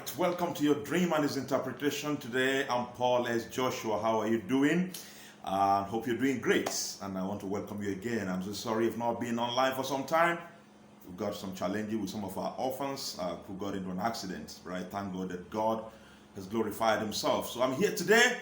right, welcome to your dream and its interpretation. Today I'm Paul S. Joshua. How are you doing? Hope you're doing great, and I want to welcome you again. I'm so sorry if not being online for some time. We've got some challenges with some of our orphans who got into an accident, right? Thank God that God has glorified himself. So I'm here today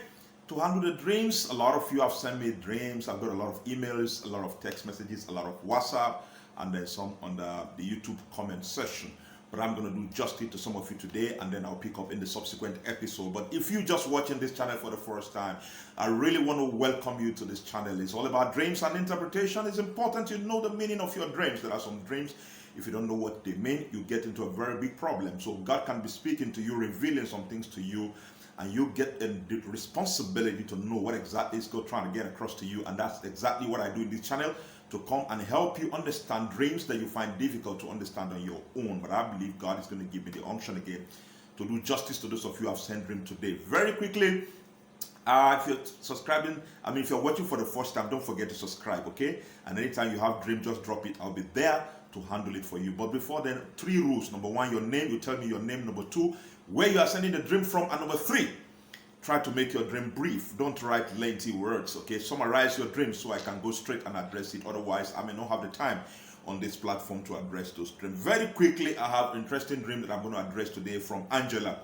to handle the dreams. A lot of you have sent me dreams. I've got a lot of emails, a lot of text messages, a lot of WhatsApp, and then some on the YouTube comment section. But I'm going to do justice to some of you today, and then I'll pick up in the subsequent episode. But if you're just watching this channel for the first time, I really want to welcome you to this channel. It's all about dreams and interpretation. It's important you know the meaning of your dreams. There are some dreams, if you don't know what they mean, you get into a very big problem. So God can be speaking to you, revealing some things to you, and you get the responsibility to know what exactly is God trying to get across to you. And that's exactly what I do in this channel, to come and help you understand dreams that you find difficult to understand on your own. But I believe God is going to give me the unction again to do justice to those of you who have sent dream today. Very quickly, if you're subscribing, if you're watching for the first time, don't forget to subscribe, okay? And anytime you have dream, just drop it. I'll be there to handle it for you. But before then, 3 rules. Number 1, your name. You tell me your name. Number 2, where you are sending the dream from. And number 3, try to make your dream brief. Don't write lengthy words, okay? Summarize your dream so I can go straight and address it. Otherwise, I may not have the time on this platform to address those dreams. Very quickly, I have an interesting dream that I'm going to address today from Angela.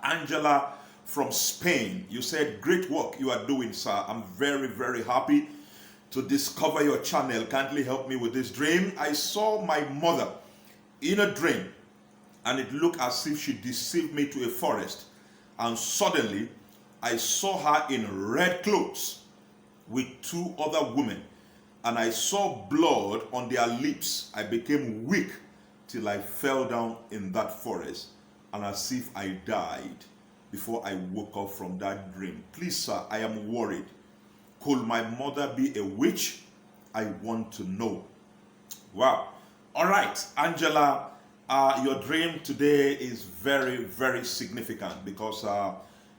Angela from Spain. You said, great work you are doing, sir. I'm very, very happy to discover your channel. Kindly help me with this dream. I saw my mother in a dream, and it looked as if she deceived me to a forest. And suddenly, I saw her in red clothes with 2 other women. And I saw blood on their lips. I became weak till I fell down in that forest, and as if I died before I woke up from that dream. Please, sir, I am worried. Could my mother be a witch? I want to know. Wow. All right, Angela. Your dream today is very, very significant because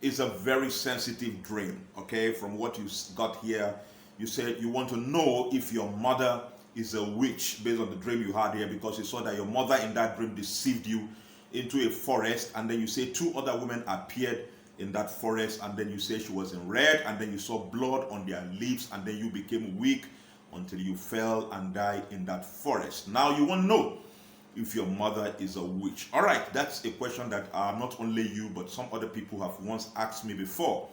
it's a very sensitive dream, okay? From what you got here, you said you want to know if your mother is a witch based on the dream you had here, because you saw that your mother in that dream deceived you into a forest, and then you say 2 other women appeared in that forest, and then you say she was in red, and then you saw blood on their lips, and then you became weak until you fell and died in that forest. Now you want to know if your mother is a witch. All right, that's a question that not only you, but some other people have once asked me before.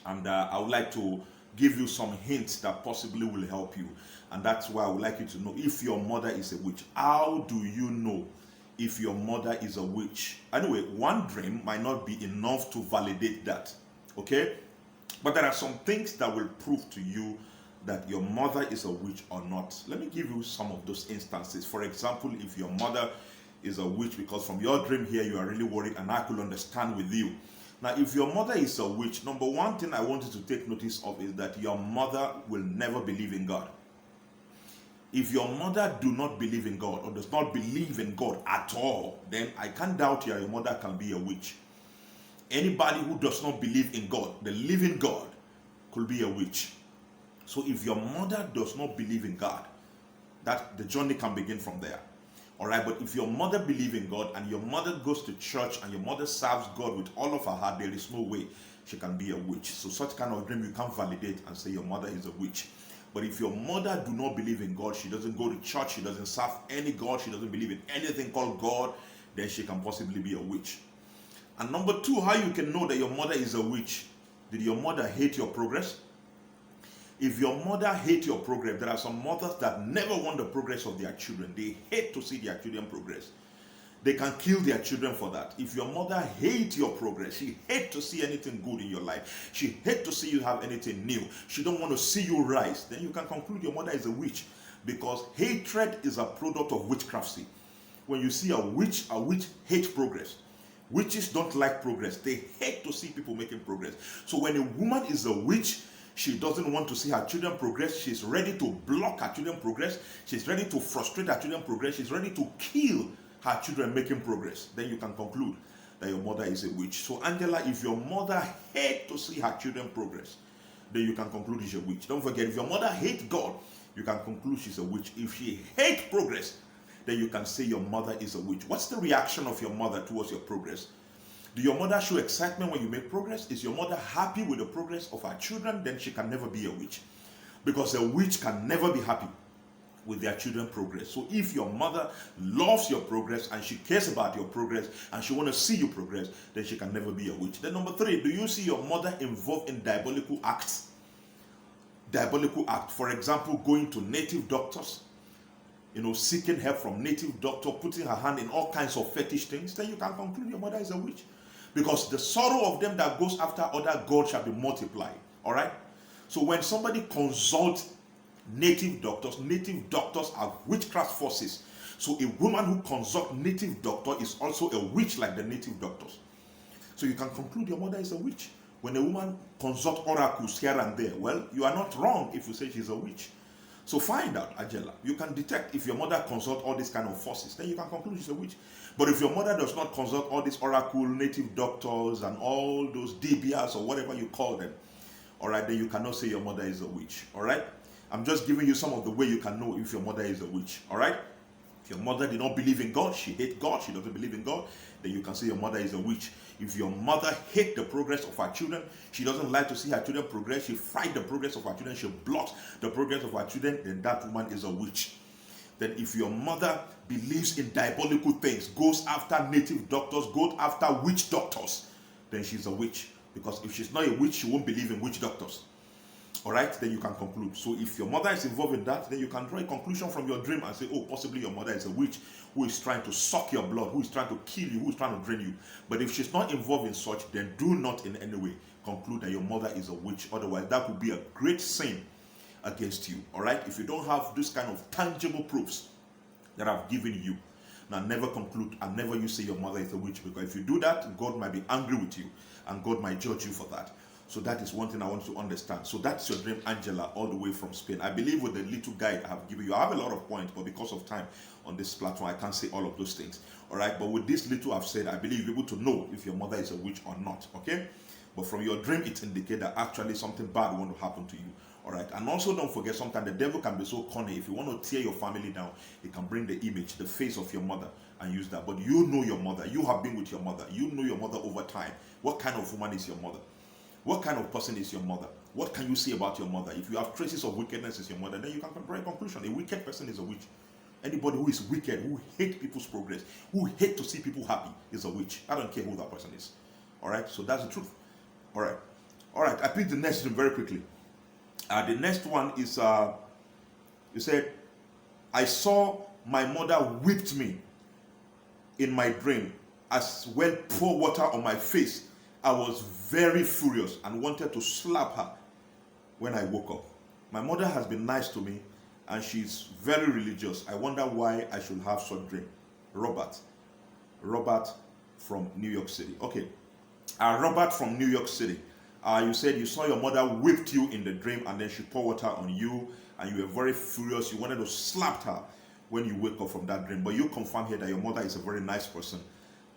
And I would like to give you some hints that possibly will help you. And that's why I would like you to know if your mother is a witch. How do you know if your mother is a witch? Anyway, one dream might not be enough to validate that, okay? But there are some things that will prove to you that your mother is a witch or not. Let me give you some of those instances. For example, if your mother is a witch, because from your dream here you are really worried, and I could understand with you. Now, if your mother is a witch, number 1 thing I want you to take notice of is that your mother will never believe in God. If your mother do not believe in God or does not believe in God at all, then I can't doubt your mother can be a witch. Anybody who does not believe in God, the living God, could be a witch. So if your mother does not believe in God, that the journey can begin from there. All right, but if your mother believes in God and your mother goes to church and your mother serves God with all of her heart, there is no way she can be a witch. So such kind of dream you can't validate and say your mother is a witch. But if your mother do not believe in God, she doesn't go to church, she doesn't serve any God, she doesn't believe in anything called God, then she can possibly be a witch. And number 2, how you can know that your mother is a witch? Did your mother hate your progress? If your mother hates your progress, there are some mothers that never want the progress of their children. They hate to see their children progress. They can kill their children for that. If your mother hates your progress, she hates to see anything good in your life, she hates to see you have anything new, she don't want to see you rise, then you can conclude your mother is a witch, because hatred is a product of witchcraft. See, when you see a witch hates progress. Witches don't like progress. They hate to see people making progress. So when a woman is a witch, she doesn't want to see her children progress. She's ready to block her children progress. She's ready to frustrate her children progress. She's ready to kill her children making progress. Then you can conclude that your mother is a witch. So Angela, if your mother hates to see her children progress, then you can conclude she's a witch. Don't forget, if your mother hates God, you can conclude she's a witch. If she hates progress, then you can say your mother is a witch. What's the reaction of your mother towards your progress? Do your mother show excitement when you make progress? Is your mother happy with the progress of her children? Then she can never be a witch. Because a witch can never be happy with their children's progress. So if your mother loves your progress and she cares about your progress and she want to see you progress, then she can never be a witch. Then number 3, do you see your mother involved in diabolical acts? Diabolical act. For example, going to native doctors, seeking help from native doctor, putting her hand in all kinds of fetish things, then you can conclude your mother is a witch. Because the sorrow of them that goes after other gods shall be multiplied. All right? So when somebody consults native doctors are witchcraft forces. So a woman who consults native doctor is also a witch like the native doctors. So you can conclude your mother is a witch. When a woman consults oracles here and there, well, you are not wrong if you say she's a witch. So find out, Angela. You can detect if your mother consults all these kind of forces, then you can conclude she's a witch. But if your mother does not consult all these oracle, native doctors, and all those DBRs or whatever you call them, all right, then you cannot say your mother is a witch. All right? I'm just giving you some of the way you can know if your mother is a witch. All right? If your mother did not believe in God, she hates God, she doesn't believe in God, then you can say your mother is a witch. If your mother hates the progress of her children, she doesn't like to see her children progress, she fights the progress of her children, she blocks the progress of her children, then that woman is a witch. Then if your mother believes in diabolical things, goes after native doctors, goes after witch doctors, then she's a witch. Because if she's not a witch, she won't believe in witch doctors. All right, then you can conclude. So if your mother is involved in that, then you can draw a conclusion from your dream and say, oh, possibly your mother is a witch who is trying to suck your blood, who is trying to kill you, who is trying to drain you. But if she's not involved in such, then do not in any way conclude that your mother is a witch. Otherwise, that would be a great sin against you. All right, if you don't have this kind of tangible proofs that I've given you, now never conclude and never you say your mother is a witch, because if you do that, God might be angry with you and God might judge you for that. So that is one thing I want to understand. So that's your dream, Angela, all the way from Spain. I believe with the little guide I have given you, I have a lot of points, but because of time on this platform, I can't say all of those things. All right, but with this little I've said, I believe you're able to know if your mother is a witch or not. Okay, but from your dream, it indicates that actually something bad want to happen to you. All right, and also don't forget, sometimes the devil can be so cunning. If you want to tear your family down, he can bring the image, the face of your mother, and use that. But you know your mother. You have been with your mother. You know your mother over time. What kind of woman is your mother? What kind of person is your mother? What can you say about your mother? If you have traces of wickedness as your mother, then you can draw a conclusion. A wicked person is a witch. Anybody who is wicked, who hates people's progress, who hates to see people happy, is a witch. I don't care who that person is. All right, so that's the truth. All right, I picked the next one very quickly. The next one is, you said, I saw my mother whipped me in my dream, as well pour water on my face. I was very furious and wanted to slap her when I woke up. My mother has been nice to me and she's very religious. I wonder why I should have such dream. Robert from New York City. Okay, Robert from New York City. You said you saw your mother whipped you in the dream and then she poured water on you and you were very furious. You wanted to slap her when you wake up from that dream. But you confirm here that your mother is a very nice person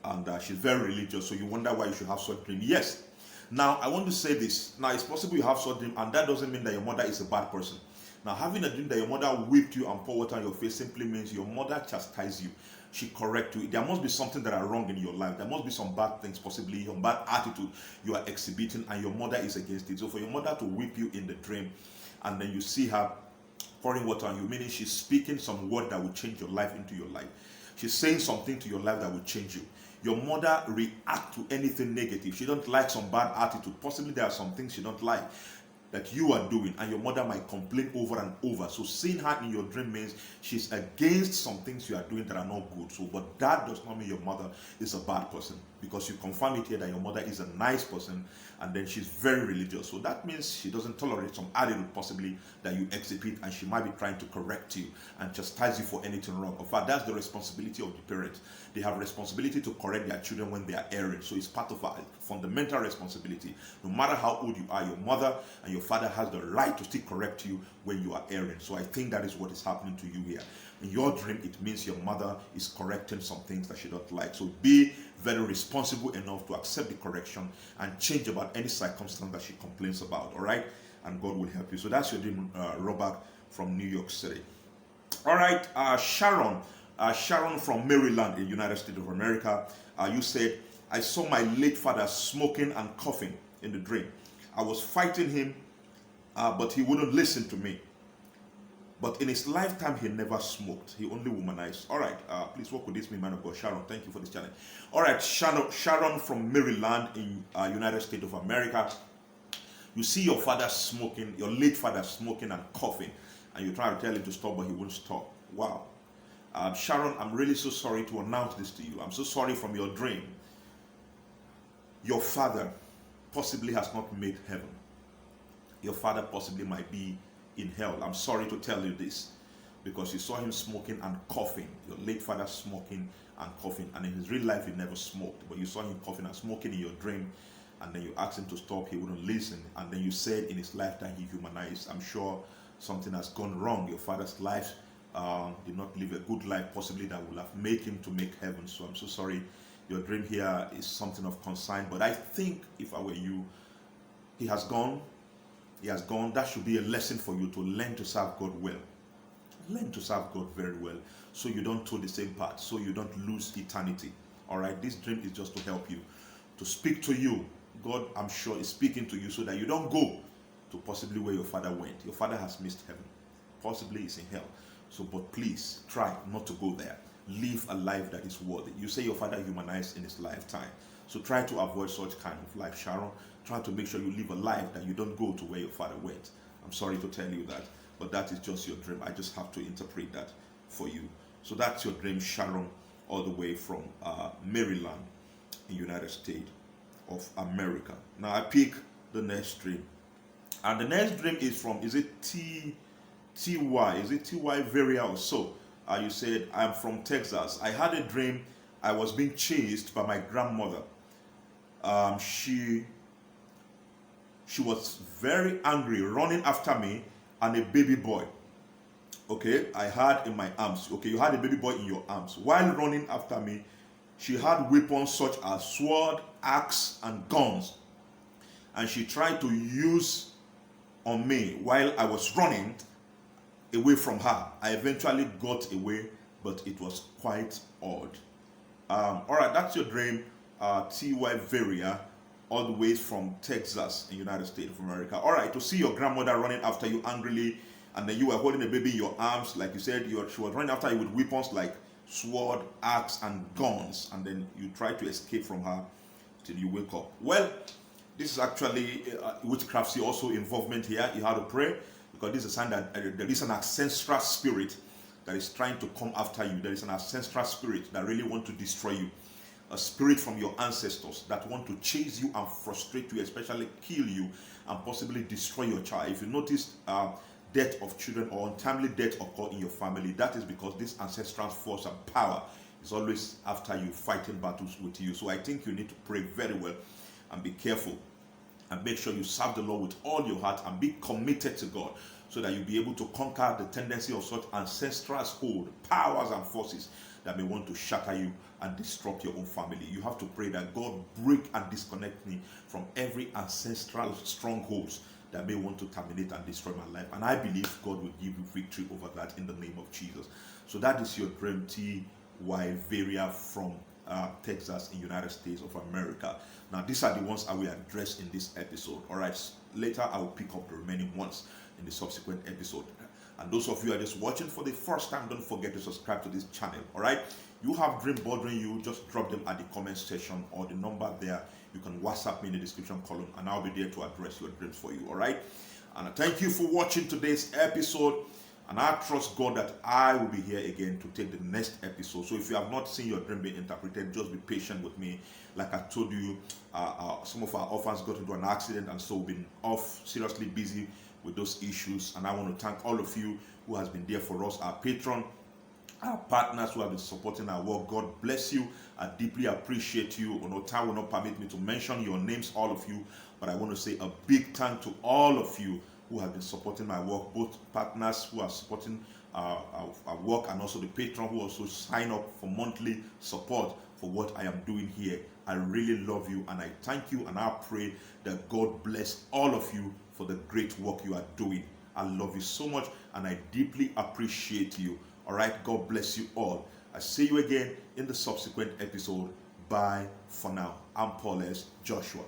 and she's very religious. So you wonder why you should have such dream. Yes. Now, I want to say this. Now, it's possible you have such dream and that doesn't mean that your mother is a bad person. Now, having a dream that your mother whipped you and poured water on your face simply means your mother chastised you. She correct you. There must be something that are wrong in your life. There must be some bad things, possibly some bad attitude you are exhibiting and your mother is against it. So for your mother to whip you in the dream and then you see her pouring water on you, meaning she's speaking some word that will change your life into your life. She's saying something to your life that will change you. Your mother react to anything negative. She don't like some bad attitude. Possibly there are some things she don't like that you are doing and your mother might complain over and over. So seeing her in your dream means she's against some things you are doing that are not good. So, but that does not mean your mother is a bad person, because you confirm it here that your mother is a nice person and then she's very religious. So that means she doesn't tolerate some attitude possibly that you exhibit, and she might be trying to correct you and chastise you for anything wrong. In fact, that's the responsibility of the parents. They have responsibility to correct their children when they are erring. So it's part of our fundamental responsibility. No matter how old you are, your mother and your father has the right to still correct you when you are erring. So I think that is what is happening to you here. In your dream, it means your mother is correcting some things that she don't like. So be very responsible enough to accept the correction and change about any circumstance that she complains about. All right, and God will help you. So that's your dream, Robert from New York City. All right, Sharon Sharon from Maryland in United States of America. You said, I saw my late father smoking and coughing in the dream. I was fighting him, but he wouldn't listen to me. But in his lifetime, he never smoked. He only womanized. All right, please work with this, man of God. Sharon, thank you for this challenge. All right, Sharon from Maryland in United States of America. You see your father smoking, your late father smoking and coughing, and you try to tell him to stop, but he won't stop. Wow. Sharon, I'm really so sorry to announce this to you. I'm so sorry from your dream. Your father possibly has not made heaven. Your father possibly might be in hell. I'm sorry to tell you this, because you saw him smoking and coughing. Your late father smoking and coughing, and in his real life he never smoked, but you saw him coughing and smoking in your dream, and then you asked him to stop. He wouldn't listen, and then you said in his lifetime he humanized. I'm sure something has gone wrong. Your father's life did not live a good life, possibly that would have made him to make heaven. So I'm so sorry. Your dream here is something of concern, but I think if I were you, he has gone. He has gone. That should be a lesson for you to learn to serve God well. Learn to serve God very well, so you don't toe the same path, so you don't lose eternity. All right, this dream is just to help you, to speak to you. God, I'm sure, is speaking to you so that you don't go to possibly where your father went. Your father has missed heaven. Possibly is in hell. So, but please try not to go there. Live a life that is worthy. You say your father humanized in his lifetime. So try to avoid such kind of life, Sharon. Try to make sure you live a life that you don't go to where your father went. I'm sorry to tell you that, but that is just your dream. I just have to interpret that for you. So that's your dream, Sharon, all the way from Maryland in United States of America. Now I pick the next dream. And the next dream is from, is it TY? Is it TY Varia or so? You said, I'm from Texas. I had a dream I was being chased by my grandmother. She was very angry, running after me and a baby boy. Okay, I had in my arms. Okay, you had a baby boy in your arms. While running after me, she had weapons such as sword, axe, and guns. And she tried to use on me while I was running away from her. I eventually got away, but it was quite odd. All right, that's your dream, TY Varia, all the way from Texas in United States of America. All right, to see your grandmother running after you angrily, and then you were holding a baby in your arms, like you said, she was running after you with weapons like sword, axe, and guns, and then you tried to escape from her till you wake up. Well, this is actually witchcraft also involvement here. You have to pray, because this is a sign that there is an ancestral spirit that is trying to come after you. There is an ancestral spirit that really wants to destroy you. A spirit from your ancestors that want to chase you and frustrate you, especially kill you and possibly destroy your child. If you notice death of children or untimely death occur in your family, that is because this ancestral force and power is always after you, fighting battles with you. So I think you need to pray very well and be careful, and make sure you serve the Lord with all your heart and be committed to God, so that you'll be able to conquer the tendency of such ancestral hold, powers and forces that may want to shatter you and disrupt your own family. You have to pray that God break and disconnect me from every ancestral strongholds that may want to terminate and destroy my life. And I believe God will give you victory over that in the name of Jesus. So that is your dream, TY Varia from Texas in United States of America. Now these are the ones I will address in this episode. All right, later I will pick up the remaining ones in the subsequent episode. And those of you who are just watching for the first time, don't forget to subscribe to this channel. All right, you have dream bothering you, just drop them at the comment section or the number there. You can WhatsApp me in the description column, and I'll be there to address your dreams for you. All right, and I thank you for watching today's episode. And I trust God that I will be here again to take the next episode. So if you have not seen your dream being interpreted, just be patient with me. Like I told you, some of our orphans got into an accident, and so we've been off, seriously busy with those issues. And I want to thank all of you who has been there for us, our patron, our partners who have been supporting our work. God bless you. I deeply appreciate you. No time will not permit me to mention your names, all of you, but I want to say a big thank to all of you who have been supporting my work, both partners who are supporting our work and also the patron who also sign up for monthly support for what I am doing here. I really love you, and I thank you, and I pray that God bless all of you for the great work you are doing. I love you so much, and I deeply appreciate you. All right, God bless you all. I see you again in the subsequent episode. Bye for now. I'm Paul S. Joshua.